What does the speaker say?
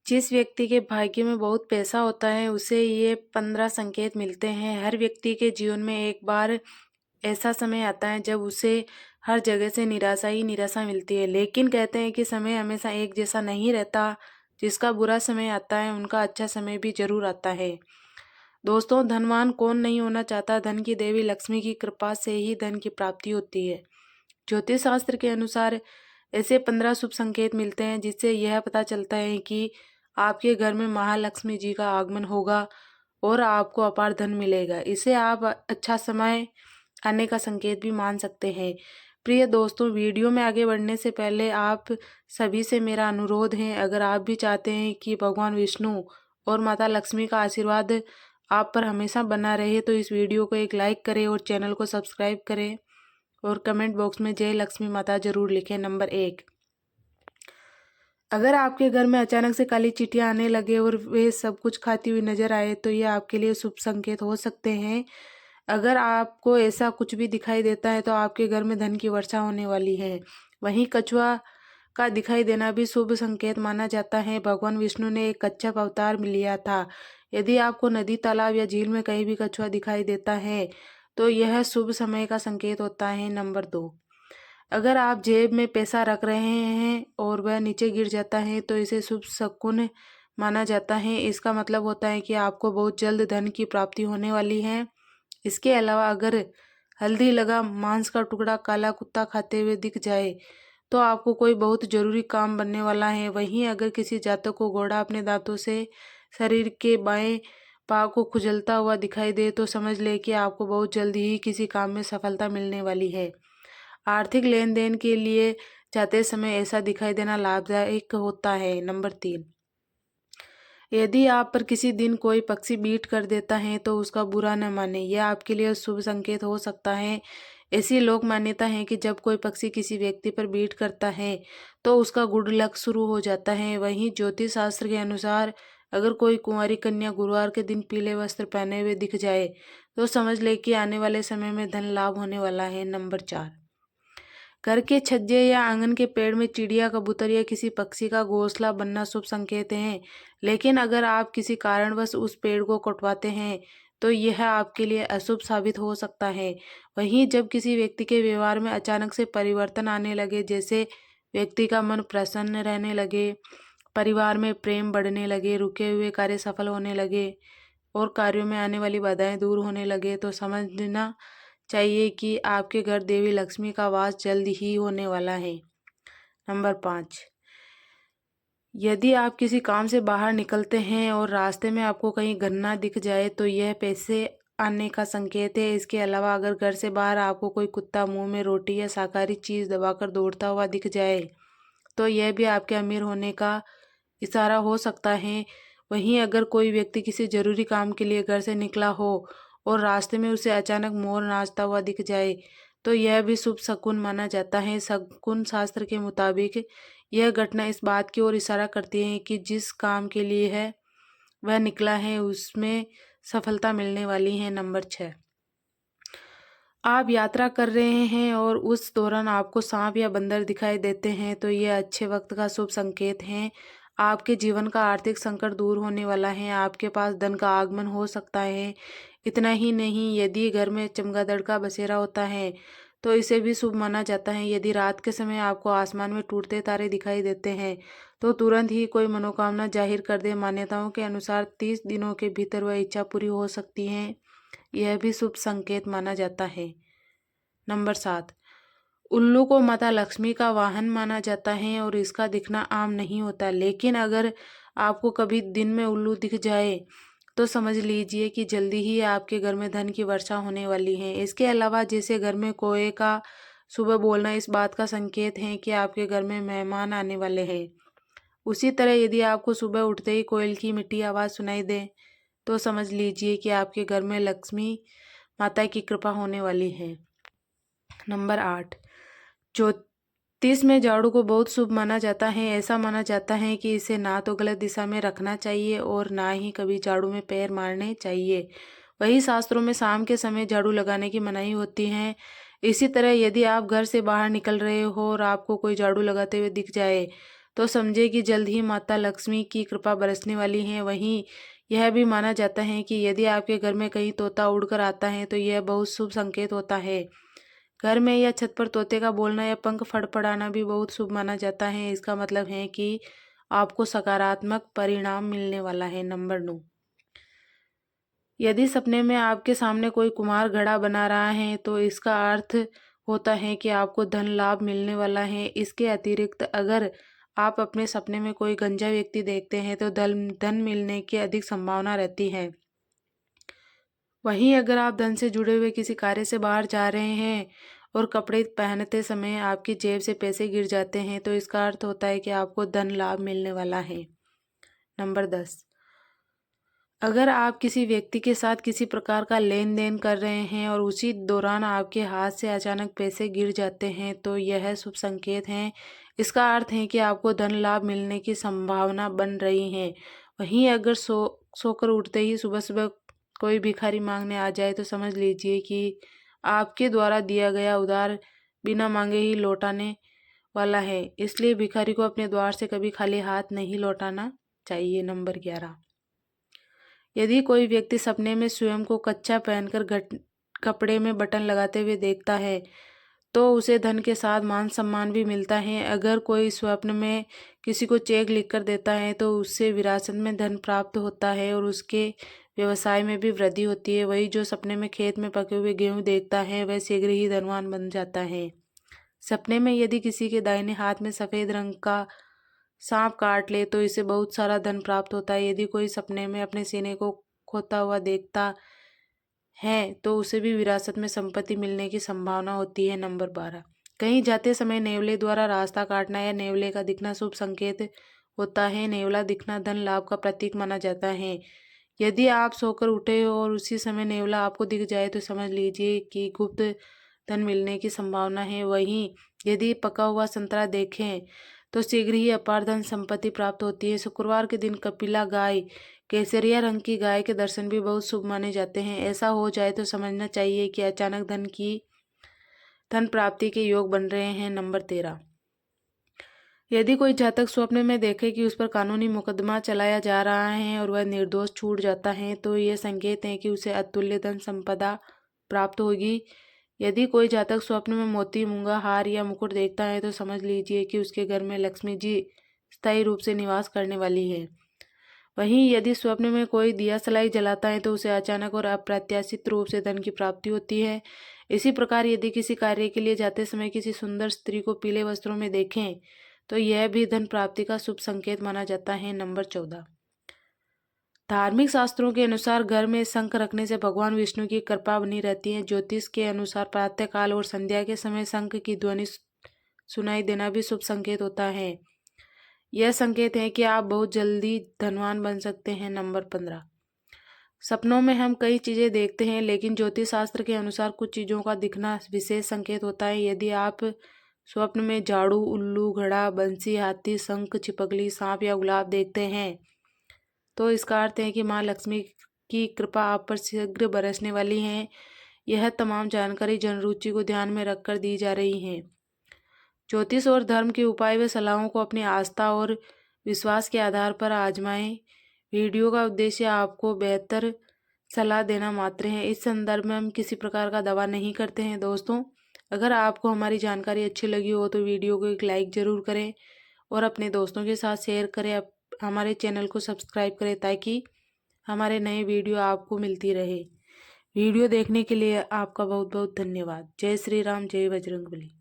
जिस व्यक्ति के भाग्य में बहुत पैसा होता है उसे ये 15 संकेत मिलते हैं। हर व्यक्ति के जीवन में एक बार ऐसा समय आता है जब उसे हर जगह से निराशा ही निराशा मिलती है, लेकिन कहते हैं कि समय हमेशा एक जैसा नहीं रहता। जिसका बुरा समय आता है उनका अच्छा समय भी जरूर आता है। दोस्तों, धनवान कौन नहीं होना चाहता। धन की देवी लक्ष्मी की कृपा से ही धन की प्राप्ति होती है। ज्योतिष शास्त्र के अनुसार ऐसे 15 शुभ संकेत मिलते हैं जिससे यह पता चलता है कि आपके घर में महालक्ष्मी जी का आगमन होगा और आपको अपार धन मिलेगा। इसे आप अच्छा समय आने का संकेत भी मान सकते हैं। प्रिय दोस्तों, वीडियो में आगे बढ़ने से पहले आप सभी से मेरा अनुरोध है, अगर आप भी चाहते हैं कि भगवान विष्णु और माता लक्ष्मी का आशीर्वाद आप पर हमेशा बना रहे तो इस वीडियो को एक लाइक करें और चैनल को सब्सक्राइब करें और कमेंट बॉक्स में जय लक्ष्मी माता जरूर लिखें। नंबर 1, अगर आपके घर में अचानक से काली चींटियां आने लगे और वे सब कुछ खाती हुई नजर आए तो ये आपके लिए शुभ संकेत हो सकते हैं। अगर आपको ऐसा कुछ भी दिखाई देता है तो आपके घर में धन की वर्षा होने वाली है। वहीं कछुआ का दिखाई देना भी शुभ संकेत माना जाता है। भगवान विष्णु ने एक कच्छप अवतार लिया था। यदि आपको नदी, तालाब या झील में कहीं भी कछुआ दिखाई देता है तो यह शुभ समय का संकेत होता है। नंबर 2, अगर आप जेब में पैसा रख रहे हैं और वह नीचे गिर जाता है तो इसे शुभ शकुन माना जाता है। इसका मतलब होता है कि आपको बहुत जल्द धन की प्राप्ति होने वाली है। इसके अलावा अगर हल्दी लगा मांस का टुकड़ा काला कुत्ता खाते हुए दिख जाए तो आपको कोई बहुत जरूरी काम बनने वाला है। वहीं अगर किसी जातक को घोड़ा अपने दांतों से शरीर के बाएं पाँव को खुजलता हुआ दिखाई दे तो समझ ले कि आपको बहुत जल्द ही किसी काम में सफलता मिलने वाली है। आर्थिक लेन देन के लिए जाते समय ऐसा दिखाई देना लाभदायक होता है। नंबर 3, यदि आप पर किसी दिन कोई पक्षी बीट कर देता है तो उसका बुरा न माने, यह आपके लिए शुभ संकेत हो सकता है। ऐसी लोक मान्यता है कि जब कोई पक्षी किसी व्यक्ति पर बीट करता है तो उसका गुड लक शुरू हो जाता है। वहीं ज्योतिष शास्त्र के अनुसार अगर कोई कुंवारी कन्या गुरुवार के दिन पीले वस्त्र पहने हुए दिख जाए तो समझ ले कि आने वाले समय में धन लाभ होने वाला है। नंबर 4, घर के छज्जे या आंगन के पेड़ में चिड़िया, कबूतर या किसी पक्षी का घोंसला बनना शुभ संकेत है। लेकिन अगर आप किसी कारणवश उस पेड़ को कटवाते हैं तो यह आपके लिए अशुभ साबित हो सकता है। वहीं जब किसी व्यक्ति के व्यवहार में अचानक से परिवर्तन आने लगे, जैसे व्यक्ति का मन प्रसन्न रहने लगे, परिवार में प्रेम बढ़ने लगे, रुके हुए कार्य सफल होने लगे और कार्यों में आने वाली बाधाएं दूर होने लगे तो समझना चाहिए कि आपके घर देवी लक्ष्मी का वास जल्द ही होने वाला है। नंबर 5, यदि आप किसी काम से बाहर निकलते हैं और रास्ते में आपको कहीं गन्ना दिख जाए तो यह पैसे आने का संकेत है। इसके अलावा अगर घर से बाहर आपको कोई कुत्ता मुंह में रोटी या शाकाहारी चीज दबाकर दौड़ता हुआ दिख जाए तो यह भी आपके अमीर होने का इशारा हो सकता है। वहीं अगर कोई व्यक्ति किसी जरूरी काम के लिए घर से निकला हो और रास्ते में उसे अचानक मोर नाचता हुआ दिख जाए तो यह भी शुभ शकुन माना जाता है। शकुन शास्त्र के मुताबिक यह घटना इस बात की ओर इशारा करती है कि जिस काम के लिए है वह निकला है उसमें सफलता मिलने वाली है। नंबर 6, आप यात्रा कर रहे हैं और उस दौरान आपको सांप या बंदर दिखाई देते हैं तो यह अच्छे वक्त का शुभ संकेत है। आपके जीवन का आर्थिक संकट दूर होने वाला है। आपके पास धन का आगमन हो सकता है। इतना ही नहीं, यदि घर में चमगादड़ का बसेरा होता है तो इसे भी शुभ माना जाता है। यदि रात के समय आपको आसमान में टूटते तारे दिखाई देते हैं तो तुरंत ही कोई मनोकामना जाहिर कर दे। मान्यताओं के अनुसार 30 दिनों के भीतर वह इच्छा पूरी हो सकती है। यह भी शुभ संकेत माना जाता है। नंबर 7, उल्लू को माता लक्ष्मी का वाहन माना जाता है और इसका दिखना आम नहीं होता, लेकिन अगर आपको कभी दिन में उल्लू दिख जाए तो समझ लीजिए कि जल्दी ही आपके घर में धन की वर्षा होने वाली है। इसके अलावा जैसे घर में कोए का सुबह बोलना इस बात का संकेत है कि आपके घर में मेहमान आने वाले हैं, उसी तरह यदि आपको सुबह उठते ही कोयल की मीठी आवाज़ सुनाई दे तो समझ लीजिए कि आपके घर में लक्ष्मी माता की कृपा होने वाली है। नंबर 8, ज्योतिष में झाड़ू को बहुत शुभ माना जाता है। ऐसा माना जाता है कि इसे ना तो गलत दिशा में रखना चाहिए और ना ही कभी झाड़ू में पैर मारने चाहिए। वही शास्त्रों में शाम के समय झाड़ू लगाने की मनाही होती है। इसी तरह यदि आप घर से बाहर निकल रहे हो और आपको कोई झाड़ू लगाते हुए दिख जाए तो समझे कि जल्द ही माता लक्ष्मी की कृपा बरसने वाली है। वहीं यह भी माना जाता है कि यदि आपके घर में कहीं तोता उड़कर आता है तो यह बहुत शुभ संकेत होता है। घर में या छत पर तोते का बोलना या पंख फड़फड़ाना भी बहुत शुभ माना जाता है। इसका मतलब है कि आपको सकारात्मक परिणाम मिलने वाला है। नंबर 9, यदि सपने में आपके सामने कोई कुम्हार घड़ा बना रहा है तो इसका अर्थ होता है कि आपको धन लाभ मिलने वाला है। इसके अतिरिक्त अगर आप अपने सपने में कोई गंजा व्यक्ति देखते हैं तो धन मिलने की अधिक संभावना रहती है। वहीं अगर आप धन से जुड़े हुए किसी कार्य से बाहर जा रहे हैं और कपड़े पहनते समय आपकी जेब से पैसे गिर जाते हैं तो इसका अर्थ होता है कि आपको धन लाभ मिलने वाला है। नंबर 10, अगर आप किसी व्यक्ति के साथ किसी प्रकार का लेन देन कर रहे हैं और उसी दौरान आपके हाथ से अचानक पैसे गिर जाते हैं तो यह शुभ संकेत है। इसका अर्थ है कि आपको धन लाभ मिलने की संभावना बन रही है। वहीं अगर सोकर उठते ही सुबह सुबह कोई भिखारी मांगने आ जाए तो समझ लीजिए कि आपके द्वारा दिया गया उधार बिना मांगे ही लौटाने वाला है। इसलिए भिखारी को अपने द्वार से कभी खाली हाथ नहीं लौटाना चाहिए। नंबर 11, यदि कोई व्यक्ति सपने में स्वयं को कच्चा पहनकर कपड़े में बटन लगाते हुए देखता है तो उसे धन के साथ मान सम्मान भी मिलता है। अगर कोई स्वप्न में किसी को चेक लिखकर देता है तो उससे विरासत में धन प्राप्त होता है और उसके व्यवसाय में भी वृद्धि होती है। वही जो सपने में खेत में पके हुए गेहूं देखता है वह शीघ्र ही धनवान बन जाता है। सपने में यदि किसी के दाहिने हाथ में सफेद रंग का सांप काट ले तो इसे बहुत सारा धन प्राप्त होता है। यदि कोई सपने में अपने सीने को खोता हुआ देखता है तो उसे भी विरासत में संपत्ति मिलने की संभावना होती है। नंबर 12, कहीं जाते समय नेवले द्वारा रास्ता काटना या नेवले का दिखना शुभ संकेत होता है। नेवला दिखना धन लाभ का प्रतीक माना जाता है। यदि आप सोकर उठे हो और उसी समय नेवला आपको दिख जाए तो समझ लीजिए कि गुप्त धन मिलने की संभावना है। वहीं यदि पका हुआ संतरा देखें तो शीघ्र ही अपार धन संपत्ति प्राप्त होती है। शुक्रवार के दिन कपिला गाय, केसरिया रंग की गाय के दर्शन भी बहुत शुभ माने जाते हैं। ऐसा हो जाए तो समझना चाहिए कि अचानक धन प्राप्ति के योग बन रहे हैं। नंबर 13, यदि कोई जातक स्वप्न में देखे कि उस पर कानूनी मुकदमा चलाया जा रहा है और वह निर्दोष छूट जाता है तो यह संकेत है कि उसे अतुल्य धन संपदा प्राप्त होगी। यदि कोई जातक स्वप्न में मोती, मूंगा, हार या मुकुट देखता है तो समझ लीजिए कि उसके घर में लक्ष्मी जी स्थायी रूप से निवास करने वाली है। वहीं यदि स्वप्न में कोई दिया सलाई जलाता है तो उसे अचानक और अप्रत्याशित रूप से धन की प्राप्ति होती है। इसी प्रकार यदि किसी कार्य के लिए जाते समय किसी सुंदर स्त्री को पीले वस्त्रों में देखें तो यह भी धन प्राप्ति का शुभ संकेत माना जाता है। नंबर 14, धार्मिक शास्त्रों के अनुसार घर में शंख रखने से भगवान विष्णु की कृपा बनी रहती है। ज्योतिष के अनुसार प्रातःकाल और संध्या के समय शंख की ध्वनि सुनाई देना भी शुभ संकेत होता है। यह संकेत है कि आप बहुत जल्दी धनवान बन सकते हैं। नंबर 15, सपनों में हम कई चीजें देखते हैं लेकिन ज्योतिष शास्त्र के अनुसार कुछ चीजों का दिखना विशेष संकेत होता है। यदि आप स्वप्न में झाड़ू, उल्लू, घड़ा, बंसी, हाथी, शंख, छिपकली, सांप या गुलाब देखते हैं तो इसका अर्थ है कि माँ लक्ष्मी की कृपा आप पर शीघ्र बरसने वाली है। यह तमाम जानकारी जनरुचि को ध्यान में रखकर दी जा रही है। ज्योतिष और धर्म के उपाय व सलाहों को अपनी आस्था और विश्वास के आधार पर आजमाएं। वीडियो का उद्देश्य आपको बेहतर सलाह देना मात्र है। इस संदर्भ में हम किसी प्रकार का दावा नहीं करते हैं। दोस्तों, अगर आपको हमारी जानकारी अच्छी लगी हो तो वीडियो को एक लाइक ज़रूर करें और अपने दोस्तों के साथ शेयर करें। हमारे चैनल को सब्सक्राइब करें ताकि हमारे नए वीडियो आपको मिलती रहे। वीडियो देखने के लिए आपका बहुत बहुत धन्यवाद। जय श्री राम, जय बजरंगबली।